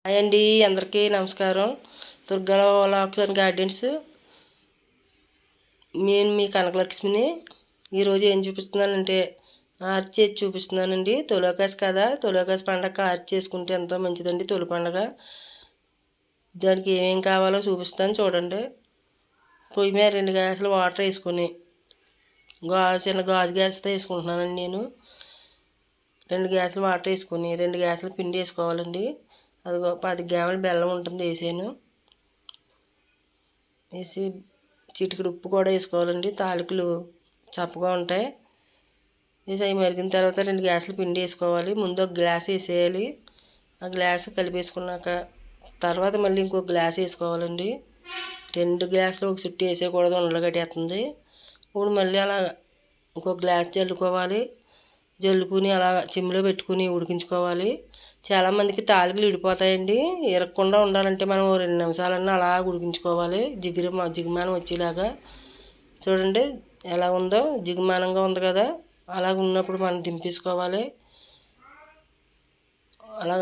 Hi అండి, అందరికీ నమస్కారం. Durga vlogs and gardens. నేను మీ కనకలక్ష్మిని. ఈరోజు ఏం చూపిస్తున్నానంటే ఆర్చ్ చేసి చూపిస్తున్నానండి. తొలకాశ కదా, తొలకాశ పండగ ఆర్చ్ చేసుకుంటే ఎంతో మంచిదండి. తొలి పండగ దానికి ఏమేం కావాలో చూపిస్తాను చూడండి. పొయ్యి మీద 2 గ్లాసులు వాటర్ వేసుకొని చిన్న గాజు గ్యాస్తో వేసుకుంటున్నానండి నేను. 2 గ్లాసులు వాటర్ వేసుకొని 2 గ్లాసులు పిండి వేసుకోవాలండి. అదిగో 10 గ్రాముల బెల్లం ఉంటుంది, వేసాను. వేసి చిటికెడు ఉప్పు కూడా వేసుకోవాలండి. తాలికలు చప్పగా ఉంటాయి. వేసి అవి మరిగిన తర్వాత 2 గ్లాసులు పిండి వేసుకోవాలి. ముందు ఒక గ్లాస్ వేసేయాలి. ఆ గ్లాసు కలిపేసుకున్నాక తర్వాత మళ్ళీ ఇంకో గ్లాస్ వేసుకోవాలండి. 2 గ్లాసులు ఒక చుట్టూ వేసేయకూడదు, ఉండలు కట్టేస్తుంది. ఇప్పుడు మళ్ళీ అలా ఇంకో గ్లాస్ జల్లుకోవాలి. జల్లుకుని అలా చిమ్లో పెట్టుకుని ఉడికించుకోవాలి. చాలామందికి తాలికలు విడిపోతాయండి. ఇరగకుండా ఉండాలంటే మనం 2 నిమిషాలన్నా అలా ఉడికించుకోవాలి. జిగుమానం వచ్చేలాగా. చూడండి ఎలా ఉందో, జిగుమానంగా ఉంది కదా. అలా ఉన్నప్పుడు మనం దింపేసుకోవాలి. అలా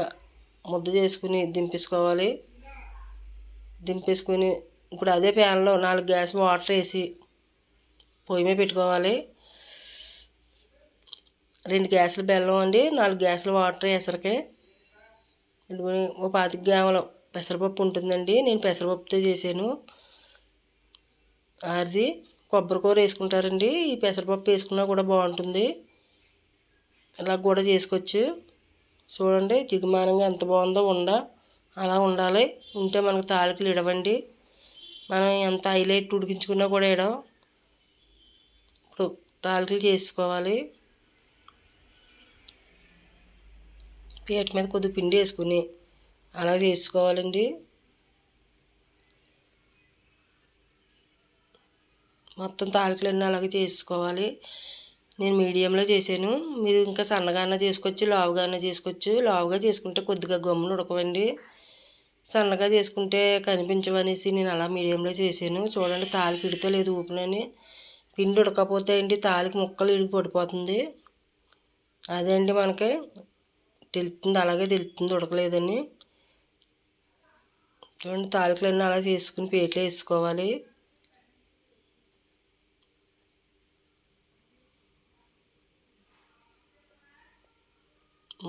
ముద్ద చేసుకుని దింపేసుకోవాలి. దింపేసుకుని ఇప్పుడు అదే ప్యాన్లో 4 గ్లాసులు వాటర్ వేసి పొయ్యి మీద పెట్టుకోవాలి. 2 గ్లాసులు బెల్లం అండి, 4 గ్లాసులు వాటర్ వేసరికి పెట్టుకుని ఓ 25 గ్రాముల పెసరపప్పు ఉంటుందండి. నేను పెసరపప్పుతో చేశాను. అది కొబ్బరికూర వేసుకుంటారండి. ఈ పెసరపప్పు వేసుకున్నా కూడా బాగుంటుంది. ఇలా కూడా చేసుకోవచ్చు. చూడండి జిగుమానంగా ఎంత బాగుందో. అలా ఉండాలి. ఉంటే మనకు తాలికలు ఇడవండి. మనం ఎంత హైలైట్ ఉడికించుకున్నా కూడా ఇడవ. ఇప్పుడు తాలికలు చేసుకోవాలి. పీట మీద కొద్దిగా పిండి వేసుకుని అలా చేసుకోవాలండి. మొత్తం తాలికలన్నీ అలాగే చేసుకోవాలి. నేను మీడియంలో చేశాను. మీరు ఇంకా సన్నగానే చేసుకోవచ్చు, లావుగానే చేసుకోవచ్చు. లావుగా చేసుకుంటే కొద్దిగా గమ్మున ఉడకవండి. సన్నగా చేసుకుంటే కనిపించవనేసి నేను అలా మీడియంలో చేశాను. చూడండి తాలిక ఇడతలేదు ఊపినని. పిండి ఉడకపోతే అండి తాలిక ముక్కలు ఇడికి పడిపోతుంది. అదే అండి మనకి తెలుస్తుంది, అలాగే తెలుస్తుంది ఉడకలేదని. చూడండి తాలికలన్నీ అలా చేసుకుని ప్లేట్లో వేసుకోవాలి.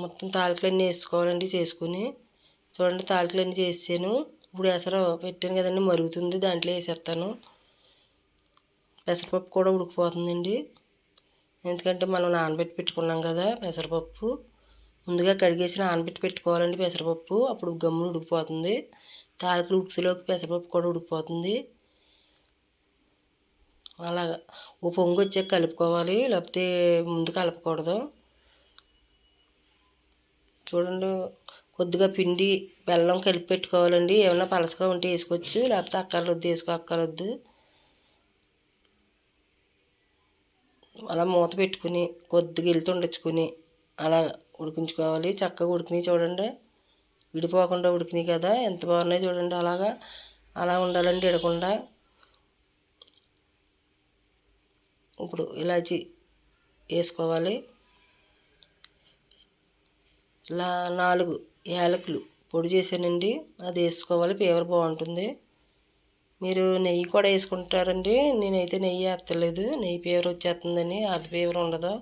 మొత్తం తాలికలన్నీ వేసుకోవాలండి. చేసుకుని చూడండి తాలికలన్నీ చేసాను. ఇప్పుడు ఎసరు పెట్టాను కదండి, మరుగుతుంది, దాంట్లో వేసేస్తాను. పెసరపప్పు కూడా ఉడికిపోతుందండి. ఎందుకంటే మనం నానబెట్టి పెట్టుకున్నాం కదా పెసరపప్పు. ముందుగా కడిగేసి నానబెట్టి పెట్టుకోవాలండి పెసరపప్పు. అప్పుడు గమ్మున ఉడికిపోతుంది. తాలికలు ఉడికిలోకి పెసరపప్పు కూడా ఉడికిపోతుంది. అలాగా ఓ పొంగు వచ్చాక కలుపుకోవాలి, లేకపోతే ముందు కలపకూడదు. చూడండి కొద్దిగా పిండి బెల్లం కలిపి పెట్టుకోవాలండి. ఏమన్నా పలసగా ఉంటే వేసుకోవచ్చు, లేకపోతే అక్కర్లొద్దు, అక్కర్లొద్దు. అలా మూత పెట్టుకుని కొద్దిగా ఉండొచ్చుకుని అలా ఉడికించుకోవాలి. చక్కగా ఉడికినాయి చూడండి, విడిపోకుండా ఉడికినాయి కదా, ఎంత బాగున్నాయి చూడండి. అలా ఉండాలండి, ఇడకుండా. ఇప్పుడు ఇలాచి వేసుకోవాలి. ఇలా 4 యాలకులు పొడి చేశానండి, అది వేసుకోవాలి. ఫ్లేవర్ బాగుంటుంది. మీరు నెయ్యి కూడా వేసుకుంటారండి. నేనైతే నెయ్యి వేస్తలేదు, నెయ్యి ఫ్లేవర్ వచ్చేస్తుందని. అది ఫ్లేవర్ ఉండదు.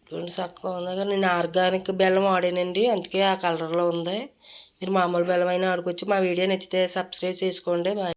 చూడండి చక్కగా ఉంది. నేను ఆర్గానిక్ బెల్లం వాడానండి, అందుకే ఆ కలర్లో ఉంది. మీరు మామూలు బెల్లం అయినా ఆడుకోవచ్చు. మా వీడియో నచ్చితే సబ్స్క్రైబ్ చేసుకోండి. బాయ్.